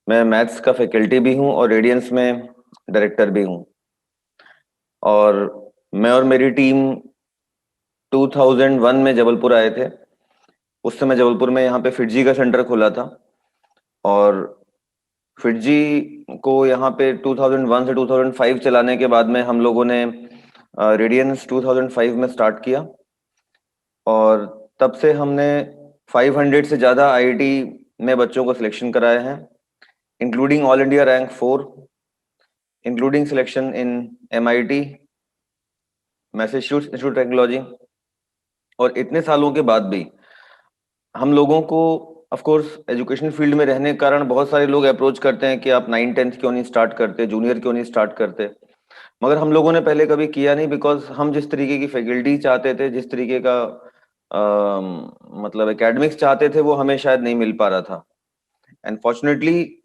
मैं मैथ्स का फैकल्टी भी हूँ और रेडियंस में डायरेक्टर भी हूँ। और मैं और मेरी टीम 2001 में जबलपुर आए थे। उस समय जबलपुर में यहाँ पे फिटजी का सेंटर खुला था। और फिटजी को यहाँ पे 2001 से 2005 चलाने के बाद में हम लोगों ने रेडियंस 2005 में स्टार्ट किया। और तब से हमने 500 से ज़्यादा आईआईटी में बच्चों को सिलेक्शन कराए हैं, including all India rank 4, including selection in MIT, Massachusetts institute of technology. और इतने सालों के बाद भी हम लोगों को, ऑफ कोर्स एजुकेशन फील्ड में रहने के कारण बहुत सारे लोग अप्रोच करते हैं कि आप 9-10 क्यों नहीं स्टार्ट करते, जूनियर क्यों नहीं स्टार्ट करते। मगर हम लोगों ने पहले कभी किया नहीं, बिकॉज हम जिस तरीके की फैकल्टी चाहते थे, जिस तरीके का मतलब एकेडमिक्स चाहते थे, वो हमें शायद नहीं मिल पा रहा था। एंड फॉर्चुनेटली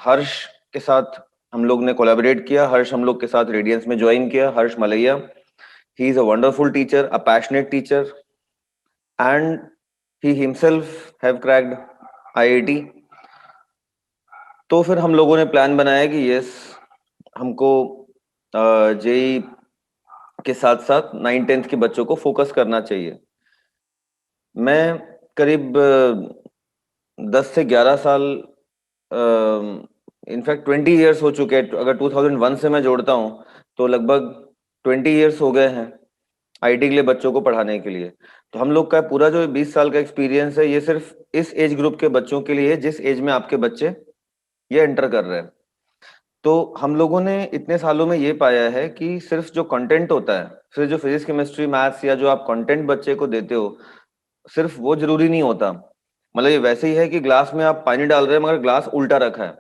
हर्ष के साथ हम लोग ने कोलैबोरेट किया। हर्ष हम लोग के साथ रेडियंस में ज्वाइन किया, Harsh Malaiya. He is a wonderful teacher, a passionate teacher, and he himself have cracked IIT. तो फिर हम लोगों ने प्लान बनाया कि यस, हमको जेई के साथ साथ 9-10 के बच्चों को फोकस करना चाहिए। मैं करीब 10 से 11 साल, इनफैक्ट 20 ईयर्स हो चुके हैं। अगर 2001 से मैं जोड़ता हूँ तो लगभग 20 ईयर्स हो गए हैं आईटी के लिए बच्चों को पढ़ाने के लिए। तो हम लोग का पूरा जो 20 साल का एक्सपीरियंस है, ये सिर्फ इस एज ग्रुप के बच्चों के लिए है जिस एज में आपके बच्चे ये एंटर कर रहे हैं। तो हम लोगों ने इतने सालों में ये पाया है कि सिर्फ जो कंटेंट होता है, सिर्फ जो फिजिक्स केमिस्ट्री मैथ्स या जो आप कंटेंट बच्चे को देते हो, सिर्फ वो जरूरी नहीं होता। मतलब ये वैसे ही है कि ग्लास में आप पानी डाल रहे हैं मगर ग्लास उल्टा रखा है,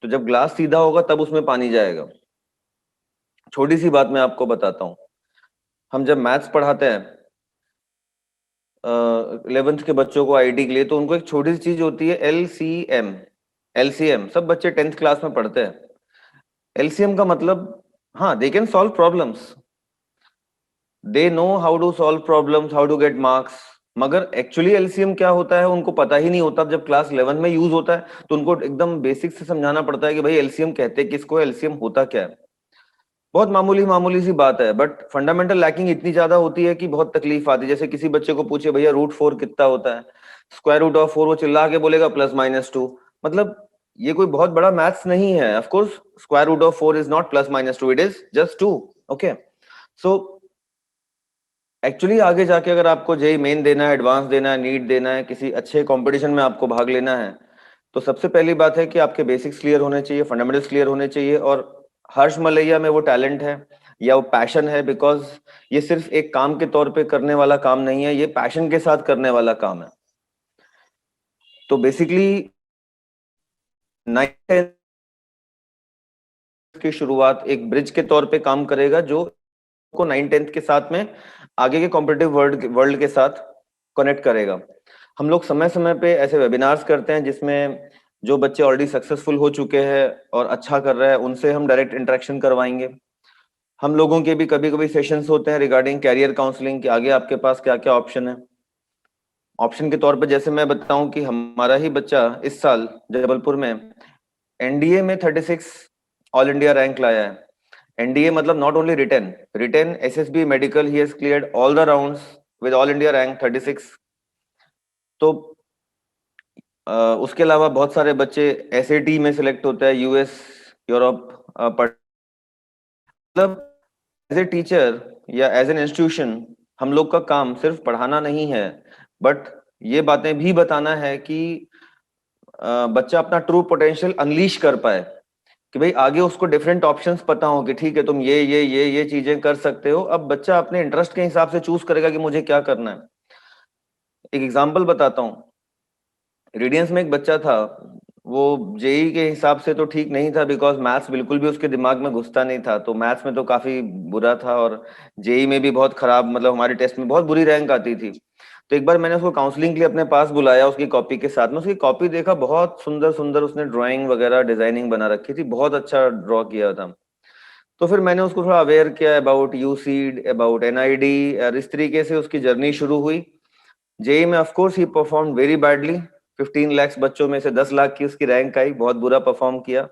तो जब ग्लास सीधा होगा तब उसमें पानी जाएगा। छोटी सी बात मैं आपको बताता हूँ। हम जब मैथ्स पढ़ाते हैं 11th के बच्चों को आईटी के लिए, तो उनको एक छोटी सी चीज होती है एलसीएम। एलसीएम सब बच्चे 10th क्लास में पढ़ते हैं। एलसीएम का मतलब, हाँ, they can solve problems, they know how to solve problems, how to get marks. मगर एक्चुअली एलसीएम क्या होता है उनको पता ही नहीं होता। जब क्लास 11 में यूज होता है तो उनको एकदम बेसिक से समझाना पड़ता है कि भाई एलसीएम कहते किसको, एलसीएम होता क्या है। बहुत मामूली मामूली सी बात है, बट फंडामेंटल लैकिंग इतनी ज्यादा होती है कि बहुत तकलीफ आती है। जैसे किसी बच्चे को पूछे भैया √4 कितना होता है, √4, वो चिल्ला के बोलेगा +-2। मतलब ये कोई बहुत बड़ा मैथ्स नहीं है। Of course √4 is not +-2, it is just 2। Okay, so actually आगे जाके अगर आपको जेई मेन देना है, एडवांस देना है, नीट देना है, किसी अच्छे कंपटीशन में आपको भाग लेना है, तो सबसे पहली बात है कि आपके बेसिक्स क्लियर होने चाहिए, फंडामेंटल्स क्लियर होने चाहिए। और हर्ष मलैया में वो टैलेंट है या वो पैशन है, बिकॉज ये सिर्फ एक काम के तौर पे करने वाला काम नहीं है, ये पैशन के साथ करने वाला काम है। तो बेसिकली 9 की शुरुआत एक ब्रिज के तौर पे काम करेगा, जो को 9-10 के साथ में आगे के कॉम्पिटिटिव वर्ल्ड के साथ कनेक्ट करेगा। हम लोग समय समय पे ऐसे वेबिनार्स करते हैं जिसमें जो बच्चे ऑलरेडी सक्सेसफुल हो चुके हैं और अच्छा कर रहे हैं उनसे हम डायरेक्ट इंटरेक्शन करवाएंगे। हम लोगों के भी कभी कभी सेशंस होते हैं रिगार्डिंग कैरियर काउंसलिंग, कि आगे आपके पास क्या क्या ऑप्शन है। ऑप्शन के तौर पे जैसे मैं बताऊं कि हमारा ही बच्चा इस साल जबलपुर में एनडीए में 36 ऑल इंडिया रैंक लाया है। एनडीए मतलब not only written, written SSB medical, he has cleared all the rounds with all India rank 36। तो उसके अलावा बहुत सारे बच्चे एसएटी में सिलेक्ट होते हैं, यूएस, यूरोप। मतलब एज ए टीचर या एज एन इंस्टीट्यूशन हम लोग का काम सिर्फ पढ़ाना नहीं है, बट ये बातें भी बताना है कि बच्चा अपना ट्रू पोटेंशियल अनलीश कर पाए, कि भाई आगे उसको डिफरेंट ऑप्शंस पता हो कि ठीक है तुम ये चीजें कर सकते हो। अब बच्चा अपने इंटरेस्ट के हिसाब से चूज करेगा कि मुझे क्या करना है। एक एग्जांपल बताता हूँ। रेडियंस में एक बच्चा था, वो जेई के हिसाब से तो ठीक नहीं था, बिकॉज मैथ्स बिल्कुल भी उसके दिमाग में घुसता नहीं था। तो मैथ्स में तो काफी बुरा था और जेई में भी बहुत खराब, मतलब हमारे टेस्ट में बहुत बुरी रैंक आती थी। तो एक बार मैंने उसको काउंसलिंग के लिए अपने पास बुलाया, उसकी कॉपी के साथ में। उसकी कॉपी देखा, बहुत सुंदर सुंदर उसने ड्राइंग वगैरह डिजाइनिंग बना रखी थी, बहुत अच्छा ड्रॉ किया था। तो फिर मैंने उसको थोड़ा अवेयर किया अबाउट यूसीड, अबाउट एनआईडी, और इस तरीके से उसकी जर्नी शुरू हुई। जेई में of course he perform very badly, 15 lakh बच्चों में से 10 लाख की उसकी रैंक आई, बहुत बुरा परफॉर्म किया।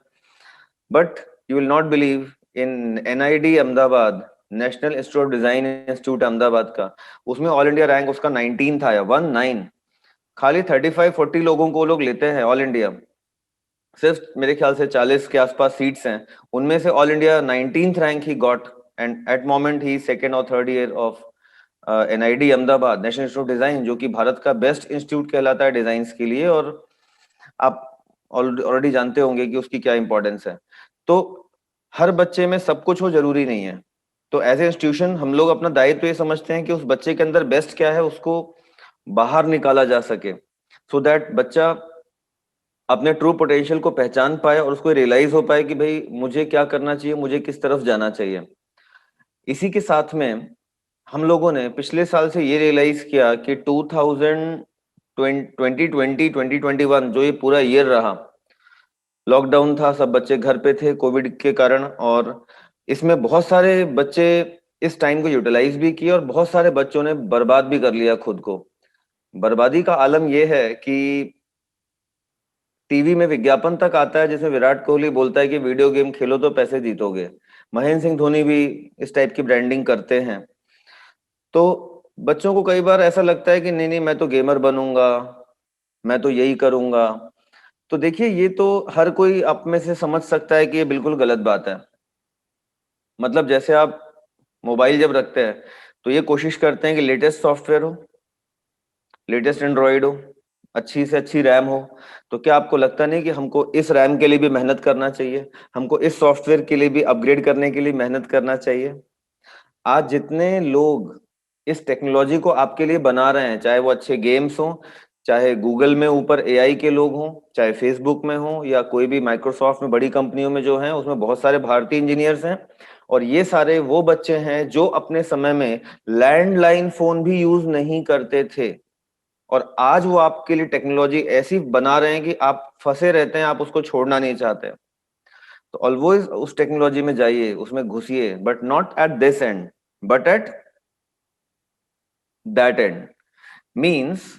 But you will not believe, in NID Ahmedabad, national institute of design institute Ahmedabad का, उसमें ऑल इंडिया रैंक उसका 19 था, या 19। खाली 35-40 लोगों को लोग लेते हैं ऑल इंडिया, सिर्फ मेरे ख्याल से 40 के आसपास सीट्स हैं, उनमें से all India 19th rank he got. And at moment he second और third year of NID Ahmedabad, national institute of design, जो कि भारत का बेस्ट इंस्टीट्यूट कहलाता है डिजाइन के लिए, और आप ऑलरेडी जानते होंगे कि उसकी क्या इंपॉर्टेंस है। तो हर बच्चे में सब कुछ हो जरूरी नहीं है। तो एज ए इंस्टीट्यूशन हम लोग अपना दायित्व ये समझते हैं कि उस बच्चे के अंदर बेस्ट क्या है उसको बाहर निकाला जा सके, सो दैट बच्चा अपने ट्रू पोटेंशियल को पहचान पाए और उसको रियलाइज हो पाए कि भाई मुझे क्या करना चाहिए, मुझे किस तरफ जाना चाहिए। इसी के साथ में हम लोगों ने पिछले साल से ये रियलाइज किया कि 2021 जो ये पूरा ईयर रहा, लॉकडाउन था, सब बच्चे घर पे थे कोविड के कारण, और इसमें बहुत सारे बच्चे इस टाइम को यूटिलाइज भी किए और बहुत सारे बच्चों ने बर्बाद भी कर लिया खुद को। बर्बादी का आलम यह है कि टीवी में विज्ञापन तक आता है जिसमें विराट कोहली बोलता है कि वीडियो गेम खेलो तो पैसे जीतोगे, महेंद्र सिंह धोनी भी इस टाइप की ब्रांडिंग करते हैं। तो बच्चों को कई बार ऐसा लगता है कि नहीं नहीं मैं तो गेमर बनूंगा, मैं तो यही करूंगा। तो देखिए ये तो हर कोई आप में से समझ सकता है कि ये बिल्कुल गलत बात है। मतलब जैसे आप मोबाइल जब रखते हैं तो ये कोशिश करते हैं कि लेटेस्ट सॉफ्टवेयर हो, लेटेस्ट एंड्रॉइड हो, अच्छी से अच्छी रैम हो। तो क्या आपको लगता नहीं कि हमको इस रैम के लिए भी मेहनत करना चाहिए, हमको इस सॉफ्टवेयर के लिए भी अपग्रेड करने के लिए मेहनत करना चाहिए? आज जितने लोग इस टेक्नोलॉजी को आपके लिए बना रहे हैं, चाहे वो अच्छे गेम्स हों, चाहे गूगल में ऊपर एआई के लोग हों, चाहे फेसबुक में हों, या कोई भी माइक्रोसॉफ्ट में बड़ी कंपनियों में जो हैं उसमें बहुत सारे भारतीय इंजीनियर्स हैं। और ये सारे वो बच्चे हैं जो अपने समय में लैंडलाइन फोन भी यूज नहीं करते थे, और आज वो आपके लिए टेक्नोलॉजी ऐसी बना रहे हैं कि आप फंसे रहते हैं, आप उसको छोड़ना नहीं चाहते। तो ऑलवेज उस टेक्नोलॉजी में जाइए, उसमें घुसिए, but not at this end, but at that end. Means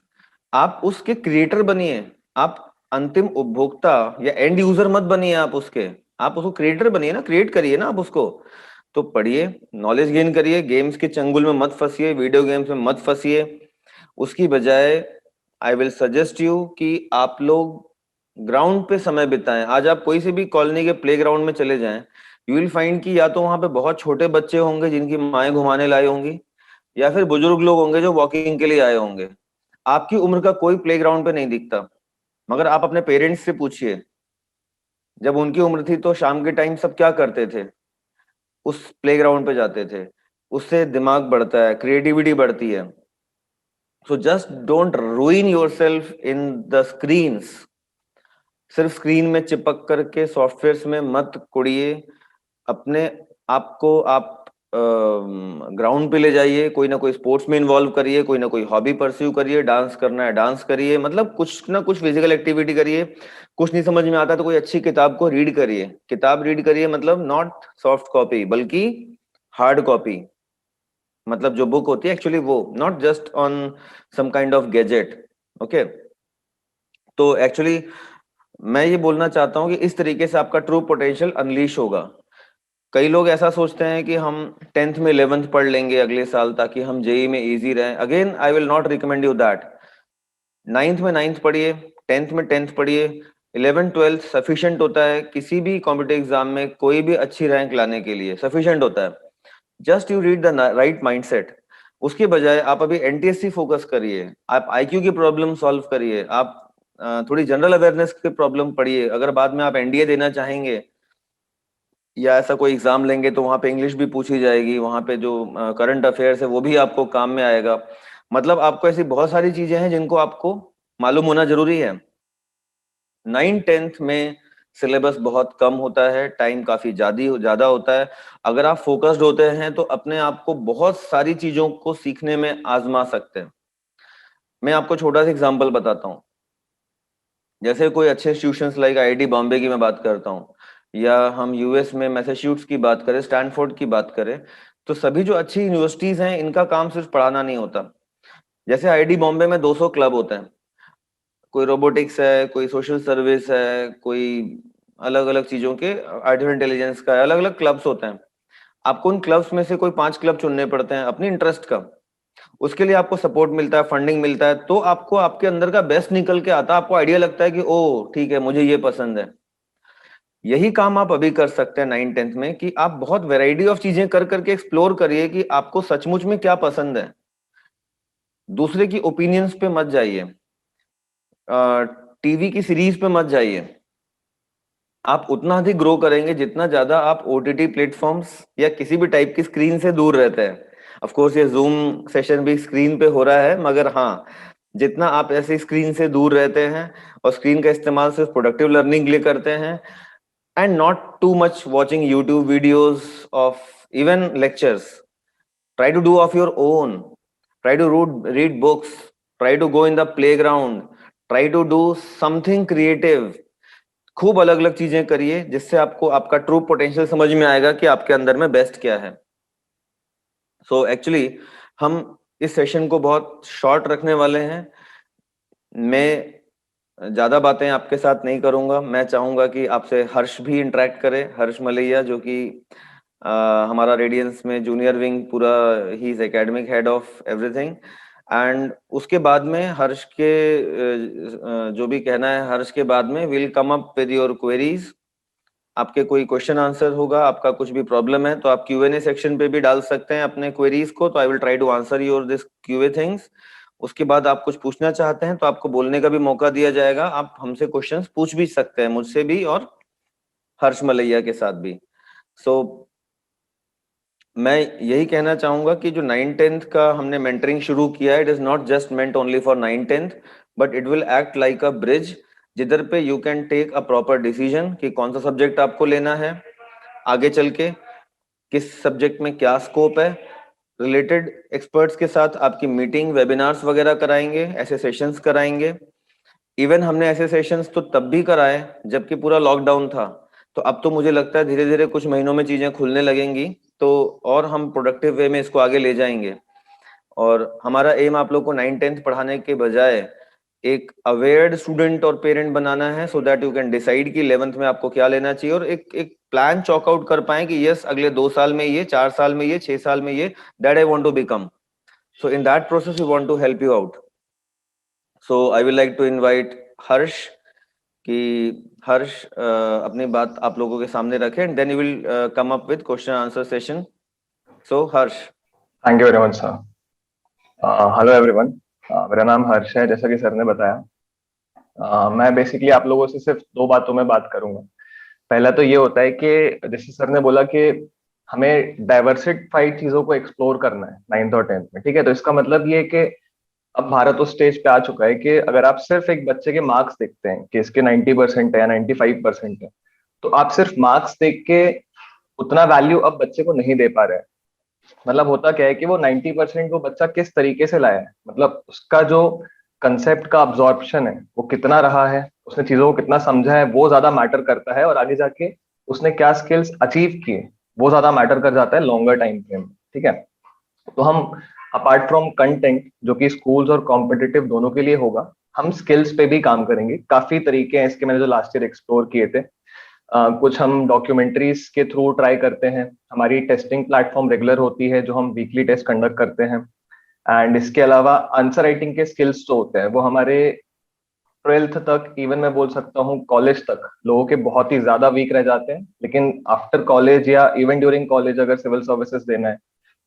आप उसके क्रिएटर बनिए, आप अंतिम उपभोक्ता या एंड यूजर मत बनिए, आप उसके, आप उसको क्रिएटर बनिए ना, क्रिएट करिए ना आप उसको। तो पढ़िए, नॉलेज गेन करिए, गेम्स के चंगुल में मत फंसिए, वीडियो गेम्स में मत फंसिए। उसकी बजाय आई विल सजेस्ट यू कि आप लोग ग्राउंड पे समय बिताएं। आज आप कोई से भी कॉलोनी के प्लेग्राउंड में चले जाएं, यू विल फाइंड कि या तो वहां पे बहुत छोटे बच्चे होंगे जिनकी माएं घुमाने लाई होंगी, या फिर बुजुर्ग लोग होंगे जो वॉकिंग के लिए आए होंगे। आपकी उम्र का कोई प्लेग्राउंड पे नहीं दिखता। मगर आप अपने पेरेंट्स से पूछिए, जब उनकी उम्र थी तो शाम के टाइम सब क्या करते थे? उस प्लेग्राउंड पे जाते थे। उससे दिमाग बढ़ता है, क्रिएटिविटी बढ़ती है। So just don't रूइन yourself in the screens. सिर्फ स्क्रीन में चिपक करके सॉफ्टवेयर्स में मत कुड़िए। अपने आप को आप ग्राउंड पे ले जाइए, कोई ना कोई स्पोर्ट्स में इन्वॉल्व करिए, कोई ना कोई हॉबी परस्यू करिए, डांस करना है डांस करिए, मतलब कुछ ना कुछ फिजिकल एक्टिविटी करिए। कुछ नहीं समझ में आता तो कोई अच्छी किताब को रीड करिए। किताब रीड करिए मतलब नॉट सॉफ्ट कॉपी बल्कि हार्ड कॉपी, मतलब जो बुक होती है एक्चुअली वो, not just on some kind of gadget. Okay, तो एक्चुअली मैं ये बोलना चाहता हूँ कि इस तरीके से आपका ट्रू पोटेंशियल अनलीश होगा। कई लोग ऐसा सोचते हैं कि हम 10th में 11th पढ़ लेंगे अगले साल ताकि हम जेई में इजी रहें। Again I will not recommend you that. 9th में 9th पढ़िए, 10th में 10th पढ़िए, 11th 12th सफिशिएंट होता है किसी भी कॉम्पिटिटिव एग्जाम में, कोई भी अच्छी रैंक लाने के लिए सफिशिएंट होता है। Just you read the right mindset. उसके बजाय आप अभी एनटीएससी फोकस करिए, आप आईक्यू की प्रॉब्लम सॉल्व करिए, आप थोड़ी जनरल अवेयरनेस की प्रॉब्लम पढ़िए। अगर बाद में आप एनडीए देना चाहेंगे या ऐसा कोई एग्जाम लेंगे तो वहां पे इंग्लिश भी पूछी जाएगी, वहां पे जो करंट अफेयर्स है वो भी आपको काम में आएगा। मतलब आपको ऐसी बहुत सारी चीजें हैं जिनको आपको मालूम होना जरूरी है। 9th 10th में सिलेबस बहुत कम होता है, टाइम काफी ज्यादा होता है। अगर आप फोकस्ड होते हैं तो अपने आप को बहुत सारी चीजों को सीखने में आजमा सकते हैं। मैं आपको छोटा सा एग्जांपल बताता हूँ। जैसे कोई अच्छे इंस्टीट्यूशंस लाइक आईआईटी बॉम्बे की मैं बात करता हूँ, या हम यूएस में मैसाचुसेट्स की बात करें, स्टैनफोर्ड की बात करें, तो सभी जो अच्छी यूनिवर्सिटीज हैं इनका काम सिर्फ पढ़ाना नहीं होता। जैसे आईआईटी बॉम्बे में 200 क्लब होते हैं, कोई रोबोटिक्स है, कोई सोशल सर्विस है, कोई अलग अलग चीजों के आर्टिफिशियल इंटेलिजेंस का, अलग अलग क्लब्स होते हैं। आपको उन क्लब्स में से कोई 5 क्लब चुनने पड़ते हैं अपनी इंटरेस्ट का। उसके लिए आपको सपोर्ट मिलता है, फंडिंग मिलता है, तो आपको आपके अंदर का बेस्ट निकल के आता है। आपको आइडिया लगता है कि ओ ठीक है, मुझे ये पसंद है। यही काम आप अभी कर सकते हैं 9th-10th में, कि आप बहुत वैरायटी ऑफ चीजें कर करके एक्सप्लोर करिए कि आपको सचमुच में क्या पसंद है। दूसरे की ओपिनियंस पे मत जाइए, टीवी की सीरीज पे मत जाइए। आप उतना अधिक ग्रो करेंगे जितना ज्यादा आप ओटीटी प्लेटफॉर्म्स या किसी भी टाइप की स्क्रीन से दूर रहते हैं। ऑफ कोर्स ये जूम सेशन भी स्क्रीन पे हो रहा है, मगर हाँ, जितना आप ऐसे स्क्रीन से दूर रहते हैं और स्क्रीन का इस्तेमाल सिर्फ प्रोडक्टिव लर्निंग के लिए करते हैं, and not too much watching YouTube videos of even lectures. Try to do of your own. Try to read books. Try to go in the playground. Try to do something creative. खूब अलग अलग चीजें करिए जिससे आपको आपका true potential समझ में आएगा कि आपके अंदर में बेस्ट क्या है। सो एक्चुअली हम इस सेशन को बहुत शॉर्ट रखने वाले हैं। मैं ज्यादा बातें आपके साथ नहीं करूंगा। मैं चाहूंगा कि आपसे हर्ष भी इंटरेक्ट करे, हर्ष मलैया, जो कि हमारा रेडियंस में जूनियर विंग पूरा, he is academic head of everything. And उसके बाद में हर्ष के जो भी कहना है, हर्ष के बाद में will come up with your queries. आपके कोई क्वेश्चन आंसर होगा, आपका कुछ भी प्रॉब्लम है तो आप Q&A सेक्शन पे भी डाल सकते हैं अपने क्वेरीज को, तो I will try to answer your this QA things. उसके बाद आप कुछ पूछना चाहते हैं तो आपको बोलने का भी मौका दिया जाएगा। आप हमसे क्वेश्चंस पूछ भी सकते हैं, मुझसे भी और हर्ष मलैया के साथ भी। सो मैं यही कहना चाहूंगा कि जो 9th-10th का हमने मेंटरिंग शुरू किया है, it is not just meant only for 9th-10th, but it will act like a bridge, जिधर पे you can take a proper decision कि कौन सा सब्जेक्ट आपको लेना है आगे चल के, किस सब्जेक्ट में क्या स्कोप है। रिलेटेड एक्सपर्ट्स के साथ आपकी मीटिंग, वेबिनार्स वगैरह कराएंगे, ऐसे सेशंस कराएंगे। इवन हमने ऐसे सेशंस तो तब भी कराए जबकि पूरा लॉकडाउन था। तो अब तो मुझे लगता है धीरे धीरे कुछ महीनों में चीजें खुलने लगेंगी, तो और हम प्रोडक्टिव वे में इसको आगे ले जाएंगे। और हमारा एम आप लोग को 9th-10th पढ़ाने के बजाय एक अवेयर्ड स्टूडेंट और पेरेंट बनाना है, so that you can decide कि 11th में आपको क्या लेना चाहिए, और एक एक प्लान चॉक आउट कर पाए कि यस, अगले 2 साल में ये, 4 साल में ये, 6 साल में ये, that I want to become. So in that process we want to help you out. So I will like to invite Harsh, कि हर्ष अपनी बात आप लोगों के सामने रखें, and then you will come up with question answer session. So Harsh. Thank you very much sir. Hello everyone, मेरा नाम हर्ष है, जैसा कि सर ने बताया। मैं बेसिकली आप लोगों से सिर्फ 2 बातों में बात करूंगा। पहला तो ये होता है कि जैसे सर ने बोला कि हमें डाइवर्सिफाइड चीजों को एक्सप्लोर करना है 9th और 10th में, ठीक है। तो इसका मतलब ये है कि अब भारत उस स्टेज पे आ चुका है कि अगर आप सिर्फ एक बच्चे के मार्क्स देखते हैं कि इसके 90% है या 95% है, तो आप सिर्फ मार्क्स देख के उतना वैल्यू अब बच्चे को नहीं दे पा रहे हैं। मतलब होता क्या है कि वो 90% वो बच्चा किस तरीके से लाया है, मतलब उसका जो कंसेप्ट का अब्जॉर्प्शन है वो कितना रहा है, उसने चीजों को कितना समझा है, वो ज्यादा मैटर करता है। और आगे जाके उसने क्या स्किल्स अचीव किए, वो ज्यादा मैटर कर जाता है लॉन्गर टाइम फ्रेम में, ठीक है। तो हम अपार्ट फ्रॉम कंटेंट, जो कि स्कूल्स और कॉम्पिटिटिव दोनों के लिए होगा, हम स्किल्स पे भी काम करेंगे। काफी तरीके हैं इसके, मैंने जो लास्ट ईयर एक्सप्लोर किए थे। कुछ हम डॉक्यूमेंट्रीज के थ्रू ट्राई करते हैं। हमारी टेस्टिंग प्लेटफॉर्म रेगुलर होती है, जो हम वीकली टेस्ट कंडक्ट करते हैं। एंड इसके अलावा आंसर राइटिंग के स्किल्स जो होते हैं वो हमारे 12th तक, इवन मैं बोल सकता हूँ कॉलेज तक, लोगों के बहुत ही ज्यादा वीक रह जाते हैं। लेकिन आफ्टर कॉलेज या इवन ड्यूरिंग कॉलेज, अगर सिविल सर्विसेज देना है,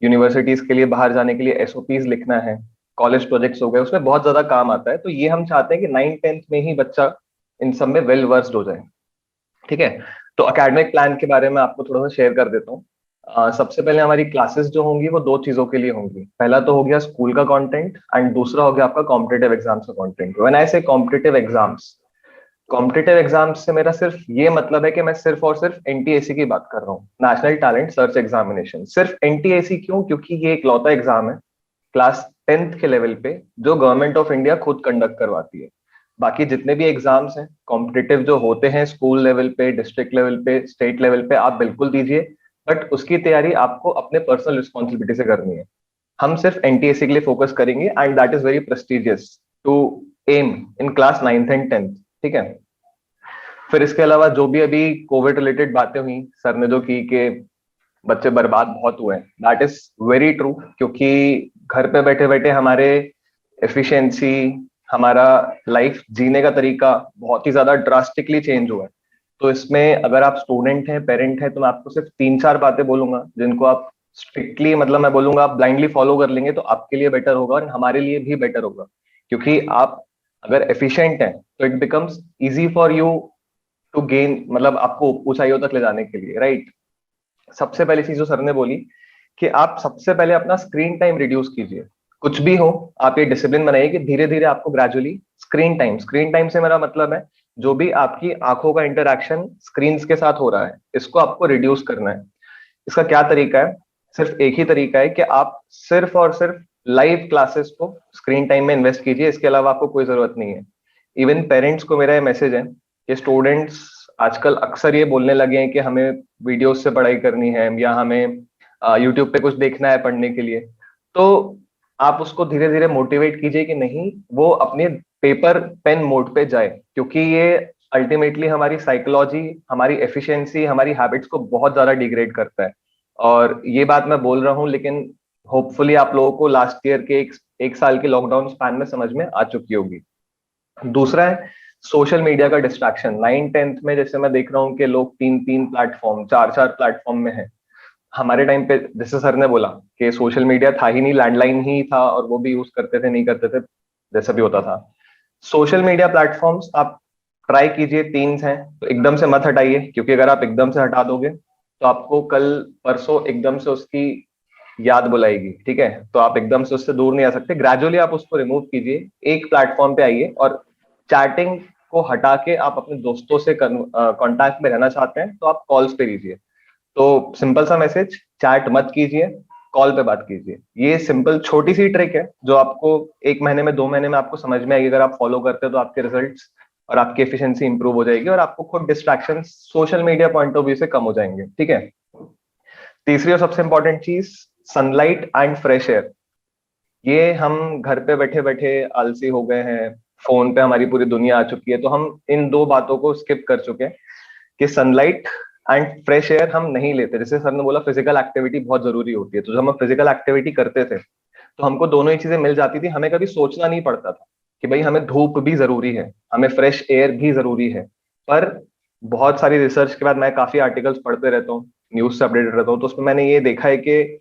यूनिवर्सिटीज के लिए बाहर जाने के लिए एसओपीज लिखना है, कॉलेज प्रोजेक्ट्स हो गए, उसमें बहुत ज्यादा काम आता है। तो ये हम चाहते हैं कि 9th-10th में ही बच्चा इन सब में वेल वर्स्ड हो जाए, ठीक है। तो एकेडमिक प्लान के बारे में आपको थोड़ा सा शेयर कर देता हूँ। सबसे पहले हमारी क्लासेस जो होंगी वो 2 चीजों के लिए होंगी। पहला तो हो गया स्कूल का कंटेंट, एंड दूसरा हो गया आपका कॉम्पिटिटिव एग्जाम्स का कंटेंट। व्हेन आई से कॉम्पिटिटिव एग्जाम्स से मेरा सिर्फ ये मतलब है कि मैं सिर्फ और सिर्फ एनटीएसी की बात कर रहा हूँ, नेशनल टैलेंट सर्च एग्जामिनेशन। सिर्फ एनटीएसी क्यों? क्योंकि ये एक लौता एग्जाम है क्लास 10th के लेवल पे जो गवर्नमेंट ऑफ इंडिया खुद कंडक्ट करवाती है। बाकी जितने भी एग्जाम्स हैं कॉम्पिटिटिव जो होते हैं स्कूल लेवल पे, डिस्ट्रिक्ट लेवल पे, स्टेट लेवल पे, आप बिल्कुल दीजिए, बट उसकी तैयारी आपको अपने पर्सनल रिस्पॉन्सिबिलिटी से करनी है। हम सिर्फ एनटीएससी के लिए फोकस करेंगे, and that is very prestigious to aim in class 9th and 10th, ठीक है। फिर इसके अलावा जो भी अभी कोविड रिलेटेड बातें हुई सर ने जो की कि बच्चे बर्बाद बहुत हुए, दैट इज वेरी ट्रू, क्योंकि घर पे बैठे बैठे हमारे एफिशिएंसी, हमारा लाइफ जीने का तरीका बहुत ही ज्यादा ड्रास्टिकली चेंज हुआ है। तो इसमें अगर आप स्टूडेंट हैं, पेरेंट हैं, तो मैं आपको सिर्फ 3-4 बातें बोलूंगा जिनको आप स्ट्रिक्टली, मतलब मैं बोलूंगा आप ब्लाइंडली फॉलो कर लेंगे तो आपके लिए बेटर होगा और हमारे लिए भी बेटर होगा। क्योंकि आप अगर एफिशिएंट हैं तो it becomes easy for you to gain, मतलब आपको ऊंचाइयों तक ले जाने के लिए, राइट। सबसे पहली चीज जो सर ने बोली कि आप सबसे पहले अपना स्क्रीन टाइम रिड्यूस कीजिए। कुछ भी हो, आप ये डिसिप्लिन बनाइए कि धीरे धीरे आपको ग्रेजुअली स्क्रीन टाइम से मेरा मतलब है जो भी आपकी आंखों का इंटरेक्शन स्क्रीन के साथ हो रहा है, इसको आपको रिड्यूस करना है। इसका क्या तरीका है? सिर्फ एक ही तरीका है कि आप सिर्फ और सिर्फ लाइव क्लासेस को स्क्रीन टाइम में इन्वेस्ट कीजिए, इसके अलावा आपको कोई जरूरत नहीं है। इवन पेरेंट्स को मेरा ये मैसेज है कि स्टूडेंट्स आजकल अक्सर ये बोलने लगे हैं कि हमें वीडियोस से पढ़ाई करनी है या हमें यूट्यूब पे कुछ देखना है पढ़ने के लिए। तो आप उसको धीरे धीरे मोटिवेट कीजिए कि नहीं, वो अपने पेपर पेन मोड पे जाए, क्योंकि ये अल्टीमेटली हमारी साइकोलॉजी, हमारी एफिशिएंसी, हमारी हैबिट्स को बहुत ज्यादा डिग्रेड करता है। और ये बात मैं बोल रहा हूँ, लेकिन होपफुली आप लोगों को लास्ट ईयर के एक साल के लॉकडाउन स्पैन में समझ में आ चुकी होगी। दूसरा है सोशल मीडिया का डिस्ट्रैक्शन। 9th-10th में जैसे मैं देख रहा हूँ कि लोग 3-3 प्लेटफॉर्म, 4-4 प्लेटफॉर्म में है। हमारे टाइम पे जैसे सर ने बोला कि सोशल मीडिया था ही नहीं, लैंडलाइन ही था और वो भी यूज करते थे, नहीं करते थे, जैसा भी होता था। सोशल मीडिया प्लेटफॉर्म्स आप ट्राई कीजिए, 3 हैं तो एकदम से मत हटाइए, क्योंकि अगर आप एकदम से हटा दोगे तो आपको कल परसों एकदम से उसकी याद बुलाएगी, ठीक है। तो आप एकदम से उससे दूर नहीं आ सकते, ग्रेजुअली आप उसको रिमूव कीजिए, एक प्लेटफॉर्म पे आइए और चैटिंग को हटा के आप अपने दोस्तों से कांटेक्ट में रहना चाहते हैं तो आप कॉल्स पे कीजिए। तो सिंपल सा मैसेज, चैट मत कीजिए, कॉल पे बात कीजिए। ये सिंपल छोटी सी ट्रिक है जो आपको 1 महीने में, 2 महीने में आपको समझ में आएगी। अगर आप फॉलो करते हो तो आपके रिजल्ट्स और आपकी एफिशिएंसी इंप्रूव हो जाएगी और आपको खुद distraction social media point of view से कम हो जाएंगे, ठीक है। तीसरी और सबसे इंपॉर्टेंट चीज, सनलाइट एंड फ्रेश एयर। ये हम घर पे बैठे बैठे आलसी हो गए हैं, फोन पे हमारी पूरी दुनिया आ चुकी है, तो हम इन 2 बातों को स्किप कर चुके हैं कि सनलाइट एंड फ्रेश एयर हम नहीं लेते। जैसे सर ने बोला फिजिकल एक्टिविटी बहुत जरूरी होती है, तो जब हम फिजिकल एक्टिविटी करते थे तो हमको दोनों ही चीजें मिल जाती थी, हमें कभी सोचना नहीं पड़ता था कि भाई हमें धूप भी जरूरी है, हमें फ्रेश एयर भी जरूरी है। पर बहुत सारी रिसर्च के बाद, मैं काफी आर्टिकल्स पढ़ते रहता हूँ, न्यूज से अपडेटेड रहता हूँ, तो उसमें मैंने ये देखा है कि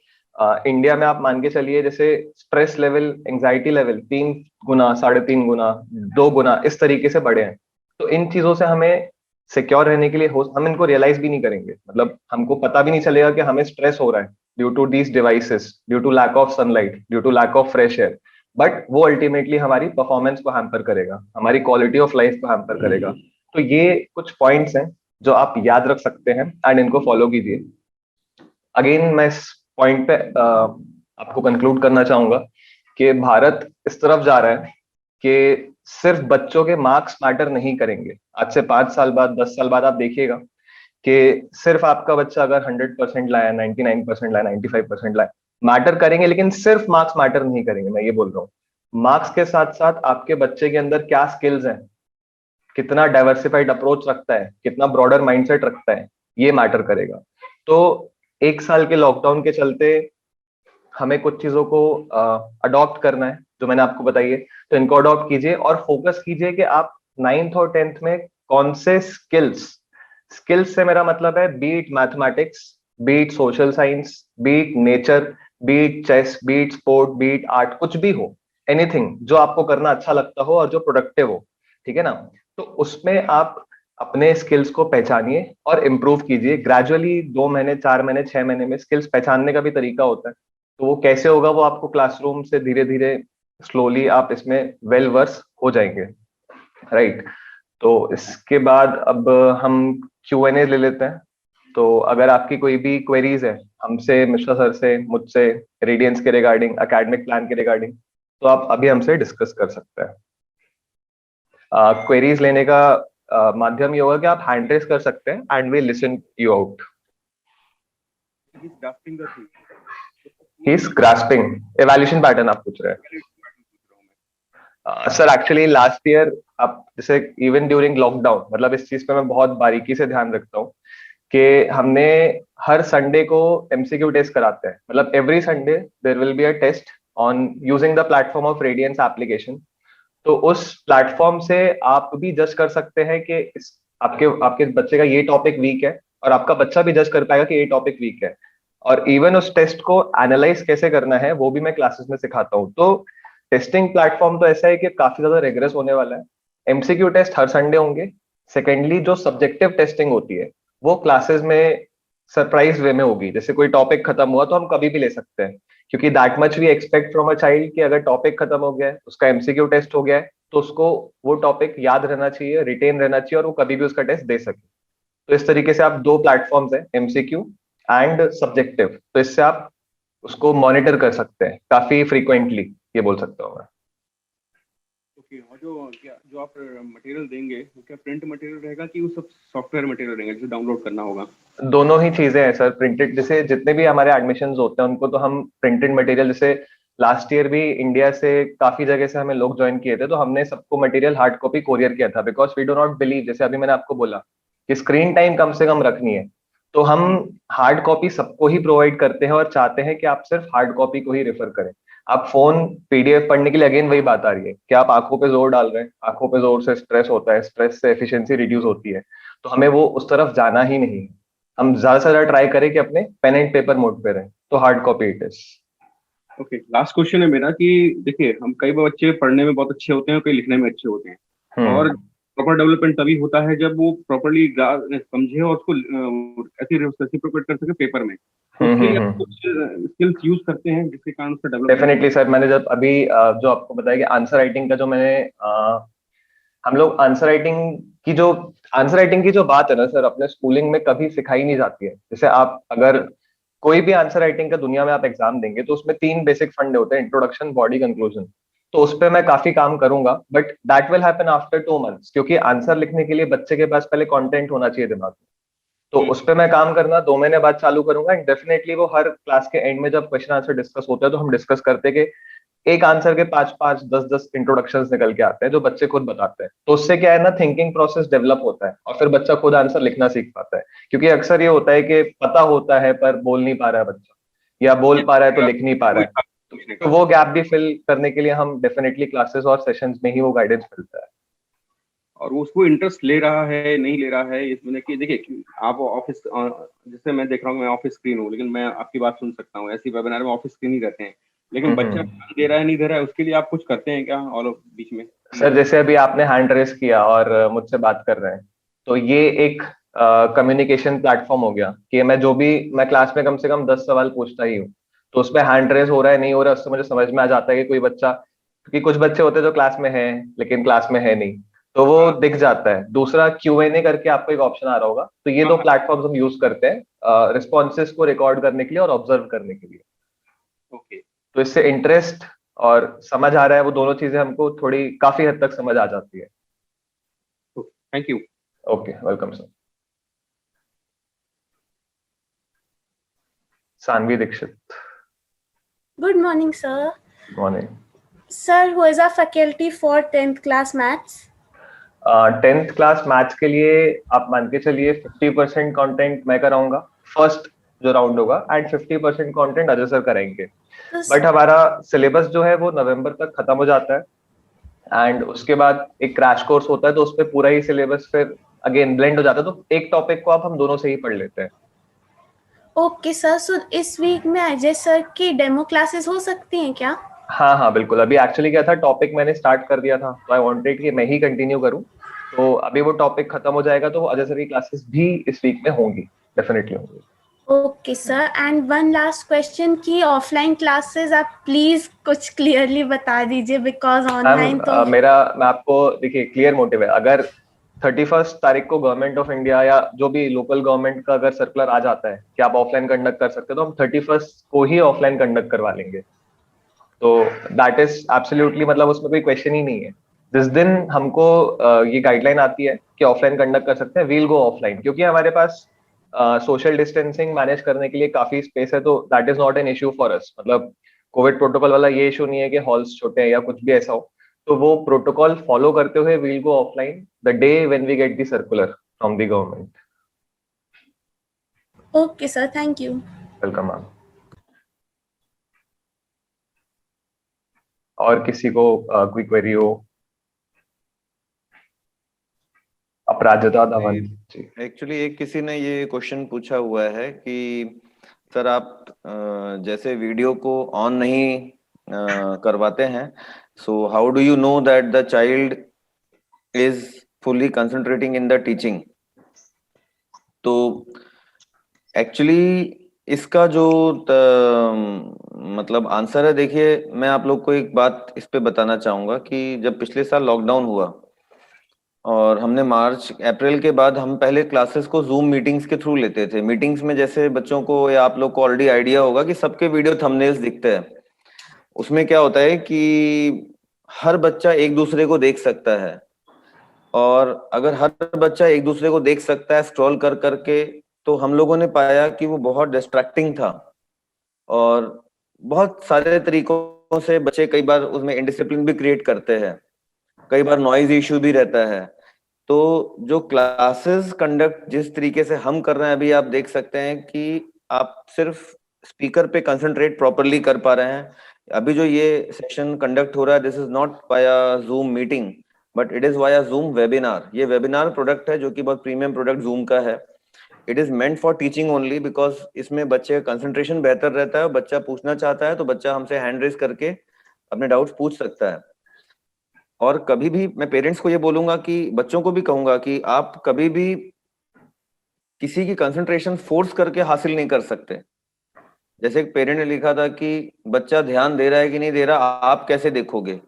इंडिया में आप मान के चलिए जैसे स्ट्रेस लेवल, एंजाइटी लेवल 3 गुना, 3.5 गुना, 2 गुना इस तरीके से बढ़े हैं। तो इन चीजों से हमें सिक्योर रहने के लिए हम इनको रियलाइज भी नहीं करेंगे, मतलब हमको पता भी नहीं चलेगा कि हमें स्ट्रेस हो रहा है due to these devices, due to lack of sunlight, due to lack of fresh air. But वो अल्टीमेटली हमारी परफॉर्मेंस को हैम्पर करेगा, हमारी क्वालिटी ऑफ लाइफ को हैम्पर करेगा। तो ये कुछ पॉइंट्स हैं जो आप याद रख सकते हैं एंड इनको फॉलो कीजिए। अगेन मैं इस पॉइंट पे आपको कंक्लूड करना चाहूंगा कि भारत इस तरफ जा रहा है कि सिर्फ बच्चों के मार्क्स मैटर नहीं करेंगे। आज से 5 साल बाद, 10 साल बाद आप देखिएगा कि सिर्फ आपका बच्चा अगर 100% लाया, 99% लाया, 95% लाया, मैटर करेंगे, लेकिन सिर्फ मार्क्स मैटर नहीं करेंगे। मैं ये बोल रहा हूँ, मार्क्स के साथ साथ आपके बच्चे के अंदर क्या स्किल्स हैं, कितना डाइवर्सिफाइड अप्रोच रखता है, कितना ब्रॉडर माइंडसेट रखता है, ये मैटर करेगा। तो 1 साल के लॉकडाउन के चलते हमें कुछ चीजों को अडॉप्ट करना है जो मैंने आपको बताई है, तो इनको अडॉप्ट कीजिए और फोकस कीजिए कि आप 9th और 10th में कौन से स्किल्स से मेरा मतलब है be it mathematics, be it social science, be it nature, be it chess, be it sport, be it art, कुछ भी हो, एनीथिंग जो आपको करना अच्छा लगता हो और जो प्रोडक्टिव हो, ठीक है ना। तो उसमें आप अपने स्किल्स को पहचानिए और इम्प्रूव कीजिए ग्रेजुअली। 2 महीने, 4 महीने, 6 महीने में स्किल्स पहचानने का भी तरीका होता है, तो वो कैसे होगा वो आपको क्लासरूम से धीरे धीरे स्लोली आप इसमें वेल वर्स हो जाएंगे, राइट। तो इसके बाद अब हम Q&A ले लेते हैं। तो अगर आपकी कोई भी क्वेरीज है हमसे, मिश्रा सर से, मुझसे, रेडियंस के रिगार्डिंग, एकेडमिक प्लान के रिगार्डिंग, तो आप अभी हमसे डिस्कस कर सकते हैं। क्वेरीज लेने का माध्यम ये होगा कि आप हैंड रेस कर सकते हैं and we listen you out. He is grasping, evaluation pattern आप पूछ रहे हैं। सर एक्चुअली लास्ट ईयर आप जैसे इवन ड्यूरिंग लॉकडाउन, मतलब इस चीज पे मैं बहुत बारीकी से ध्यान रखता हूँ कि हमने हर संडे को एमसीक्यू टेस्ट कराते हैं। मतलब every Sunday there will be a test on using the platform of Radiance application. तो उस प्लेटफॉर्म से आप भी जज कर सकते हैं कि इस आपके आपके बच्चे का ये टॉपिक वीक है, और आपका बच्चा भी जज कर पाएगा कि ये टॉपिक वीक है। और इवन उस टेस्ट को एनालाइज कैसे करना है वो भी मैं क्लासेस में सिखाता हूँ। तो टेस्टिंग प्लेटफॉर्म तो ऐसा है कि काफी ज्यादा रिग्रेस होने वाला है। एमसीक्यू टेस्ट हर संडे होंगे। सेकेंडली जो सब्जेक्टिव टेस्टिंग होती है वो क्लासेस में सरप्राइज वे में होगी। जैसे कोई टॉपिक खत्म हुआ तो हम कभी भी ले सकते हैं, क्योंकि that much we expect from a child कि अगर टॉपिक खत्म हो गया है, उसका एमसीक्यू टेस्ट हो गया है, तो उसको वो टॉपिक याद रहना चाहिए, रिटेन रहना चाहिए, और वो कभी भी उसका टेस्ट दे सके। तो इस तरीके से आप दो प्लेटफॉर्म्स हैं, एमसीक्यू एंड सब्जेक्टिव, तो इससे आप उसको मॉनिटर कर सकते हैं काफी फ्रीक्वेंटली, ये बोल सकता हूँ मैं। ओके, और जो आप मटेरियल देंगे वो क्या प्रिंट मटेरियल रहेगा कि वो सब सॉफ्टवेयर मटेरियल रहेगा जिसे डाउनलोड करना होगा? दोनों ही चीजें हैं सर। प्रिंटेड, जैसे जितने भी हमारे एडमिशन होते हैं उनको तो हम प्रिंटेड मटेरियल, जैसे लास्ट ईयर भी इंडिया से काफी जगह से हमें लोग ज्वाइन किए थे, तो हमने सबको मटेरियल हार्ड कॉपी कोरियर किया था, because we do not believe, जैसे अभी मैंने आपको बोला कि स्क्रीन टाइम कम से कम रखनी है, तो हम हार्ड कॉपी सबको ही प्रोवाइड करते हैं और चाहते हैं कि आप सिर्फ हार्ड कॉपी को ही रेफर करें। आप फोन पीडीएफ पढ़ने के लिए, अगेन वही बात आ रही है कि आप आंखों पे जोर डाल रहे हैं, आंखों पे जोर से स्ट्रेस होता है, स्ट्रेस से एफिशिएंसी रिड्यूस होती है, तो हमें वो उस तरफ जाना ही नहीं है। हम ज्यादा से ज्यादा ट्राई करें कि अपने पेन एंड पेपर मोड पे रहें, तो hard copy it is. Okay, last question है मेरा कि देखिए, हम कई बार बच्चे पढ़ने में बहुत अच्छे होते हैं और कई लिखने में अच्छे होते हैं, और प्रॉपर डेवलपमेंट तभी होता है जब वो प्रॉपरली समझे और उसको ऐसे रेसिप्रोकेट कर सके पेपर में। तो उसके लिए आप कुछ स्किल्स यूज करते हैं जिसके कारण उसका डेवलपमेंट? डेफिनेटली सर, मैंने जब अभी जो आपको बताया कि आंसर राइटिंग का जो मैंने हम लोग आंसर राइटिंग की जो बात है ना सर, अपने स्कूलिंग में कभी सिखाई नहीं जाती है। जैसे आप अगर कोई भी आंसर राइटिंग का दुनिया में आप एग्जाम देंगे तो उसमें 3 बेसिक फंडे होते हैं, इंट्रोडक्शन, बॉडी, कंक्लूजन। तो उस पर मैं काफी काम करूंगा, but that will happen after 2 months, क्योंकि आंसर लिखने के लिए बच्चे के पास पहले कंटेंट होना चाहिए दिमाग में। तो उस पर मैं काम करना 2 महीने बाद चालू करूंगा, एंड डेफिनेटली वो हर क्लास के एंड में जब क्वेश्चन आंसर डिस्कस होता है तो हम डिस्कस करते हैं कि एक आंसर के 5-5, 10-10 इंट्रोडक्शंस निकल के आते हैं जो बच्चे खुद बताते हैं। तो उससे क्या है ना, थिंकिंग प्रोसेस डेवलप होता है और फिर बच्चा खुद आंसर लिखना सीख पाता है। क्योंकि अक्सर ये होता है कि पता होता है पर बोल नहीं पा रहा है बच्चा, या बोल पा रहा है तो लिख नहीं पा रहा है। तो वो गैप भी फिल करने के लिए हम डेफिनेटली क्लासेस और सेशंस में ही वो गाइडेंस मिलता है। और वो उसको इंटरेस्ट ले रहा है नहीं ले रहा है इसमें कि देखिए, आप ऑफिस, जैसे मैं देख रहा हूँ, मैं ऑफिस स्क्रीन हूँ, लेकिन मैं आपकी बात सुन सकता हूँ, ऐसी वेबिनार में ऑफिस स्क्रीन ही रहते हैं, लेकिन बच्चा ध्यान दे रहा है नहीं दे रहा है, उसके लिए आप कुछ करते हैं क्या ऑल बीच में? सर जैसे अभी आपने हैंड रेस किया और मुझसे बात कर रहे हैं, तो ये एक कम्युनिकेशन प्लेटफॉर्म हो गया कि मैं क्लास में कम से कम 10 सवाल पूछता ही हूँ। तो उसमें हैंड रेस हो रहा है नहीं हो रहा है, उससे मुझे समझ में आ जाता है कि कोई बच्चा, क्योंकि कुछ बच्चे होते हैं जो क्लास में है लेकिन क्लास में है नहीं, तो वो दिख जाता है। दूसरा, Q&A करके आपको एक ऑप्शन आ रहा होगा, तो ये 2 प्लेटफॉर्म्स हम यूज करते हैं रिस्पॉन्सेज को रिकॉर्ड करने के लिए और ऑब्जर्व करने के लिए। ओके, तो इससे इंटरेस्ट और समझ आ रहा है, वो दोनों चीजें हमको थोड़ी काफी हद तक समझ आ जाती है। Thank you. Okay, welcome sir. Saanvi Dikshit. Good morning, sir. Morning. Sir, who is our faculty for 10th class maths? 10th class maths के लिए आप मान के चलिए 50% कंटेंट मैं कराऊंगा फर्स्ट जो राउंड होगा, एंड 50% कंटेंट अजय सर कराएंगे। बट हमारा सिलेबस जो है वो नवंबर तक खत्म हो जाता है, एंड उसके बाद एक क्रैश कोर्स होता है, तो उस पर पूरा ही सिलेबस फिर अगेन ब्लेंड हो जाता है, तो एक टॉपिक को आप हम दोनों से ही पढ़ लेते हैं। ओके सर, सो इस वीक में अजय सर की डेमो क्लासेस हो सकती हैं क्या? हाँ हाँ बिल्कुल। अभी एक्चुअली क्या था, टॉपिक मैंने स्टार्ट कर दिया था, तो आई वांटेड कि मैं ही कंटिन्यू करूं। तो अभी वो टॉपिक खत्म हो जाएगा तो अजय सर की क्लासेस भी इस वीक में होंगी, डेफिनेटली होंगी। Okay sir, and one last question की ऑफलाइन क्लासेस आप प्लीज कुछ क्लियरली बता दीजिए, बिकॉज ऑनलाइन तो मैं आपको देखिए क्लियर मोटिव है। अगर 31 तारीख को गवर्नमेंट ऑफ इंडिया या जो भी लोकल गवर्नमेंट का अगर सर्कुलर आ जाता है कि आप ऑफलाइन कंडक्ट कर सकते हो, तो हम 31 को ही ऑफलाइन कंडक्ट करवा लेंगे। तो दैट इज एब्सोल्युटली, मतलब उसमें कोई क्वेश्चन ही नहीं है। जिस दिन हमको ये गाइडलाइन आती है कि ऑफलाइन कंडक्ट कर सकते हैं, वील गो ऑफलाइन, क्योंकि हमारे पास सोशल डिस्टेंसिंग मैनेज करने के लिए काफी स्पेस है, तो that is not an issue for us. मतलब कोविड प्रोटोकॉल वाला ये इशू नहीं है कि हॉल्स छोटे हैं या कुछ भी ऐसा हो। तो वो प्रोटोकॉल फॉलो करते हुए we'll go offline the day when we get the circular from the government. Okay, sir. Thank you. Welcome ma'am. और किसी को कोई क्वेरी हो? अपराजिता धवन जी। एक्चुअली एक किसी ने ये क्वेश्चन पूछा हुआ है कि सर आप जैसे वीडियो को ऑन नहीं करवाते हैं, so how do you know that the child is fully concentrating in the teaching? तो एक्चुअली इसका जो मतलब आंसर है, देखिए मैं आप लोग को एक बात इस पे बताना चाहूंगा कि जब पिछले साल लॉकडाउन हुआ और हमने मार्च अप्रैल के बाद हम पहले क्लासेस को जूम मीटिंग्स के थ्रू लेते थे। मीटिंग्स में जैसे बच्चों को या आप लोग को ऑलरेडी आइडिया होगा कि सबके वीडियो थंबनेल्स दिखते हैं। उसमें क्या होता है कि हर बच्चा एक दूसरे को देख सकता है, और अगर हर बच्चा एक दूसरे को देख सकता है स्क्रॉल कर करके, तो हम लोगों ने पाया कि वो बहुत डिस्ट्रैक्टिंग था और बहुत सारे तरीकों से बच्चे कई बार उसमें इंडिसिप्लिन भी क्रिएट करते हैं, कई बार नॉइज इश्यू भी रहता है। तो जो क्लासेस कंडक्ट जिस तरीके से हम कर रहे हैं अभी, आप देख सकते हैं कि आप सिर्फ स्पीकर पे कंसंट्रेट प्रॉपरली कर पा रहे हैं। अभी जो ये सेशन कंडक्ट हो रहा है, this is not via zoom meeting but it is via zoom webinar. ये वेबिनार प्रोडक्ट है जो कि बहुत प्रीमियम प्रोडक्ट जूम का है। It is meant for teaching only, because इसमें बच्चे का कंसंट्रेशन बेहतर रहता है। बच्चा पूछना चाहता है तो बच्चा हमसे हैंड रेज करके अपने डाउट्स पूछ सकता है। और कभी भी मैं पेरेंट्स को ये बोलूंगा कि बच्चों को भी कहूंगा कि आप कभी भी किसी की कंसंट्रेशन फोर्स करके हासिल नहीं कर सकते। जैसे एक पेरेंट ने लिखा था कि बच्चा ध्यान दे रहा है कि नहीं दे रहा, आप कैसे देखोगे?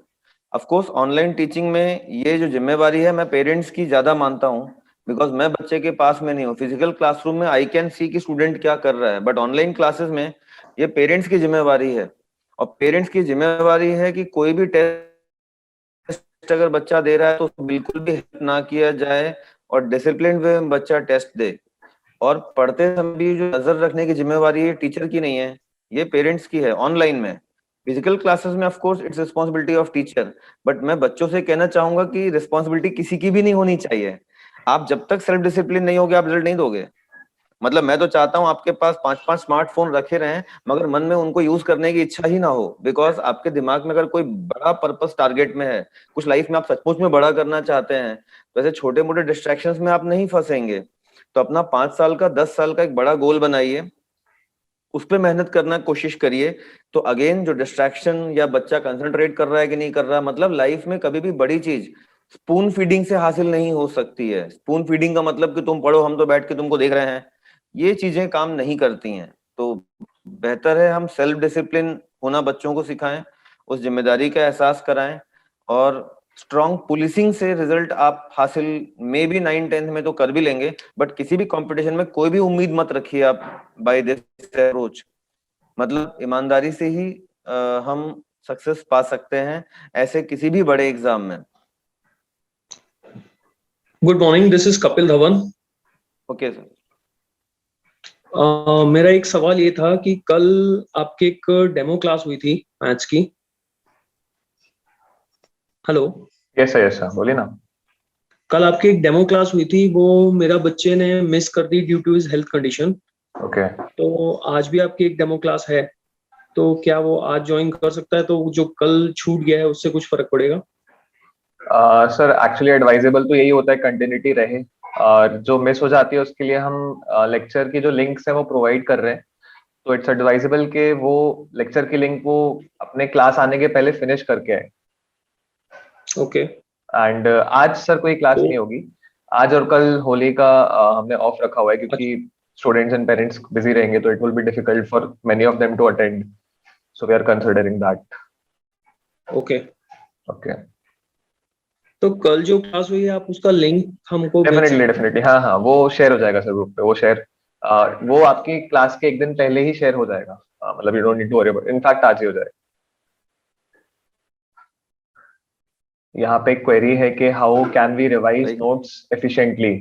ऑफ कोर्स ऑनलाइन टीचिंग में ये जो जिम्मेवारी है मैं पेरेंट्स की ज्यादा मानता हूँ, बिकॉज मैं बच्चे के पास में नहीं हूँ। फिजिकल क्लासरूम में आई कैन सी कि स्टूडेंट क्या कर रहा है, बट ऑनलाइन क्लासेस में ये पेरेंट्स की जिम्मेवारी है। और पेरेंट्स की जिम्मेवारी है कि कोई भी टेस्ट अगर बच्चा दे रहा है तो बिल्कुल भी हेल्प ना किया जाए और डिसिप्लिन वे में बच्चा टेस्ट दे। और पढ़ते समय भी जो नजर रखने की जिम्मेवारी है टीचर की नहीं है, ये पेरेंट्स की है। ऑनलाइन में फिजिकल क्लासेस में of course it's responsibility of teacher, but मैं बच्चों से कहना चाहूंगा कि रिस्पॉन्सिबिलिटी किसी की भी नहीं होनी चाहिए। आप जब तक सेल्फ डिसिप्लिन नहीं होगे आप रिजल्ट नहीं दोगे। मतलब मैं तो चाहता हूं आपके पास 5-5 स्मार्टफोन रखे रहें मगर मन में उनको यूज करने की इच्छा ही ना हो, बिकॉज आपके दिमाग में अगर कोई बड़ा पर्पस टारगेट में है, कुछ लाइफ में आप सचमुच में बड़ा करना चाहते हैं, तो ऐसे छोटे मोटे डिस्ट्रैक्शंस में आप नहीं फंसेंगे। तो अपना 5 साल का 10 साल का एक बड़ा गोल बनाइए, उस पर मेहनत करना कोशिश करिए। तो अगेन जो डिस्ट्रैक्शन या बच्चा कंसंट्रेट कर रहा है कि नहीं कर रहा, मतलब लाइफ में कभी भी बड़ी चीज स्पून फीडिंग से हासिल नहीं हो सकती है। स्पून फीडिंग का मतलब कि तुम पढ़ो हम तो बैठ के तुमको देख रहे हैं, ये चीजें काम नहीं करती हैं। तो बेहतर है हम सेल्फ डिसिप्लिन होना बच्चों को सिखाएं, उस जिम्मेदारी का एहसास कराएं, और स्ट्रॉन्ग पुलिसिंग से रिजल्ट आप हासिल मे बी 9-10 में तो कर भी लेंगे, बट किसी भी कंपटीशन में कोई भी उम्मीद मत रखिए आप बाय दिस अप्रोच। मतलब ईमानदारी से ही हम सक्सेस पा सकते हैं ऐसे किसी भी बड़े एग्जाम में। Good morning, this is Kapil Dhawan. Okay sir. मेरा एक सवाल ये था कि कल आपकी एक डेमो क्लास हुई थी मैथ्स की। हेलो। यस सर बोलिए ना। कल आपकी एक डेमो क्लास हुई थी, वो मेरा बच्चे ने मिस कर दी due to his health condition. Okay. तो आज भी आपकी एक डेमो क्लास है, तो क्या वो आज ज्वाइन कर सकता है? तो जो कल छूट गया है उससे कुछ फर्क पड़ेगा? सर एक्चुअली एडवाइजेबल तो यही होता है कंटिन्यूटी रहे, और जो मिस हो जाती है उसके लिए हम लेक्चर की जो लिंक्स है वो प्रोवाइड कर रहे हैं। तो इट्स एडवाइजेबल के वो लेक्चर की लिंक वो अपने क्लास आने के पहले फिनिश करके आए। ओके। एंड आज सर कोई क्लास नहीं होगी। आज और कल होली का हमने ऑफ रखा हुआ है क्योंकि स्टूडेंट्स एंड पेरेंट्स बिजी रहेंगे, तो it will be difficult for many of them to attend, so we are considering that. Okay. Okay. तो कल जो क्लास हुई है आप उसका लिंक हमको भेज सकते डेफिनेटली हाँ हाँ, वो शेयर हो जाएगा सर ग्रुप पे। वो शेयर वो आपकी क्लास के एक दिन पहले ही शेयर हो जाएगा। मतलब you don't need to worry about, in fact आज ही हो जाएगा। यहाँ पे एक क्वेरी है कि how can we revise notes efficiently.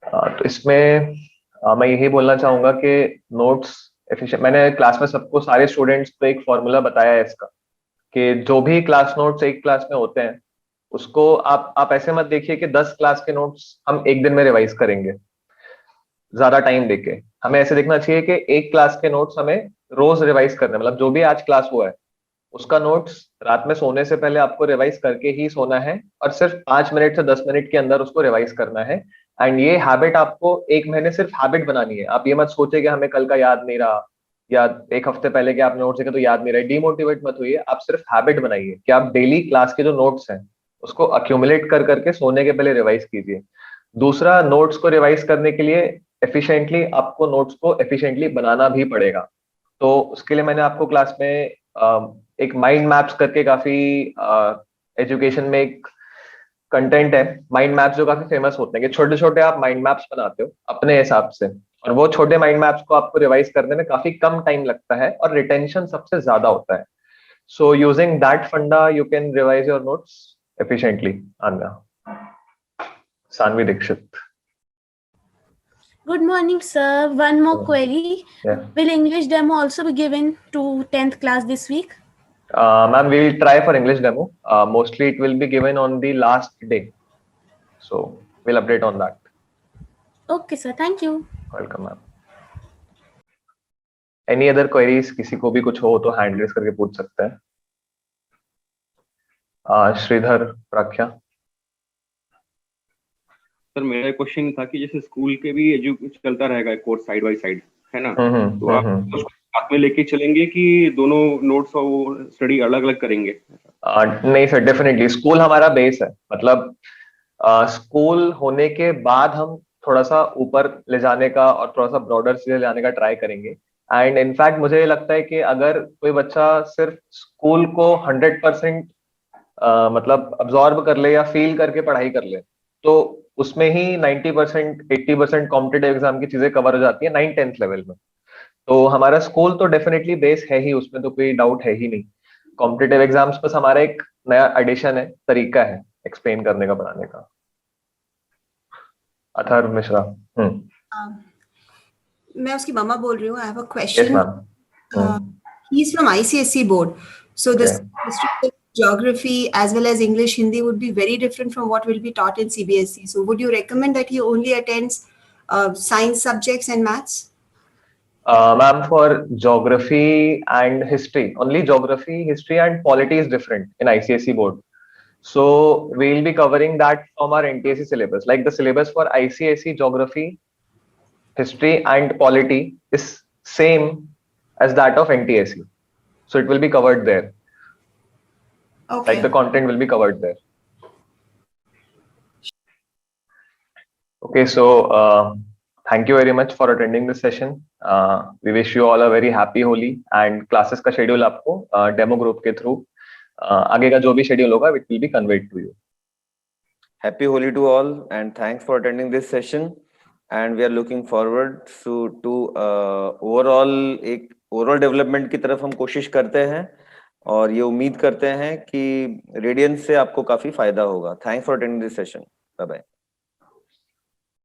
तो इसमें मैं यही बोलना चाहूंगा कि नोट्स एफिशिएंट, मैंने क्लास में सबको सारे स्टूडेंट्स को एक फॉर्मूला बताया है इसका कि जो भी क्लास नोट्स एक क्लास में होते हैं उसको आप ऐसे मत देखिए कि 10 क्लास के नोट्स हम एक दिन में रिवाइज करेंगे ज्यादा टाइम देके। हमें ऐसे देखना चाहिए कि एक क्लास के नोट्स हमें रोज रिवाइज करने, मतलब जो भी आज क्लास हुआ है उसका नोट्स रात में सोने से पहले आपको रिवाइज करके ही सोना है, और सिर्फ 5 मिनट से 10 मिनट के अंदर उसको रिवाइज करना है। एंड ये हैबिट आपको 1 महीने सिर्फ हैबिट बनानी है। आप ये मत सोचे कि हमें कल का याद नहीं रहा, या एक हफ्ते पहले के आप नोट्स देखे तो याद नहीं रहे, डीमोटिवेट मत होइए। आप सिर्फ हैबिट बनाइए कि आप डेली क्लास के जो नोट्स हैं उसको अक्यूमुलेट कर करके सोने के पहले रिवाइज कीजिए। दूसरा, नोट्स को रिवाइज करने के लिए एफिशिएंटली आपको नोट्स को एफिशिएंटली बनाना भी पड़ेगा। तो उसके लिए मैंने आपको क्लास में एक माइंड मैप्स करके काफी एजुकेशन में एक कंटेंट है माइंड मैप्स, जो काफी फेमस होते हैं कि छोटे छोटे आप माइंड मैप्स बनाते हो अपने हिसाब से, और वो छोटे माइंड मैप्स को आपको रिवाइज करने में काफी कम टाइम लगता है और रिटेंशन सबसे ज्यादा होता है। So using that funda you can revise your notes efficiently. आन्ना Saanvi Dikshit. Good morning, sir. One more Hello. query. Yeah. Will English demo also be given to 10th class this week? Ma'am, we will try for English demo. Mostly it will be given on the last day. So we'll update on that. Okay, sir. Thank you. Welcome, ma'am. Any other queries? किसी को भी कुछ हो तो hand raise करके पूछ सकते हैं। श्रीधर प्राख्या। सर मेरा क्वेश्चन था कि जैसे स्कूल के भी चलता रहेगा कोर्स साइड बाय साइड, है ना? तो आप उसको साथ में लेके चलेंगे कि दोनों नोट्स और स्टडी अलग अलग करेंगे? नहीं सर, डेफिनेटली स्कूल हमारा बेस है। मतलब स्कूल होने के बाद हम थोड़ा सा ऊपर ले जाने का और थोड़ा सा ब्रॉडर से ले जाने का ट्राई करेंगे। एंड इनफैक्ट मुझे लगता है कि अगर कोई बच्चा सिर्फ स्कूल को 100% मतलब अब्जॉर्ब कर ले या फील करके पढ़ाई कर ले तो उसमें ही 90% 80% कॉम्पिटिटिव एग्जाम की चीजें कवर हो जाती है 9th-10th लेवल में। तो हमारा स्कूल तो डेफिनेटली बेस है ही, उसमें तो कोई डाउट है ही नहीं। कॉम्पिटिटिव एग्जाम्स बस हमारा एक नया एडिशन है, तरीका है एक्सप्लेन करने का, पढ़ाने का। अथर्व मिश्रा। मैं उसकी मम्मा बोल रही हूँ। I have a yes question. Ma'am. He is from ICSE board, so the geography as well as English Hindi would be very different from what will be taught in CBSE. So would you recommend that he only attends science subjects and maths? Ma'am, for geography and history, only geography, history and polity is different in ICSE board. So we'll be covering that from our NTSE syllabus. Like the syllabus for ICSE geography, history and polity is same as that of NTSE. So it will be covered there. Okay. Like the content will be covered there. Okay, so thank you very much for attending this session. We wish you all a very happy Holi, and classes का schedule आपको demo group के through आगे का जो भी schedule होगा it will be conveyed to you. Happy Holi to all, and thanks for attending this session. And we are looking forward to overall development की तरफ हम कोशिश करते हैं, और ये उम्मीद करते हैं कि रेडियंस से आपको काफी फायदा होगा। Thanks for attending this session. Bye bye.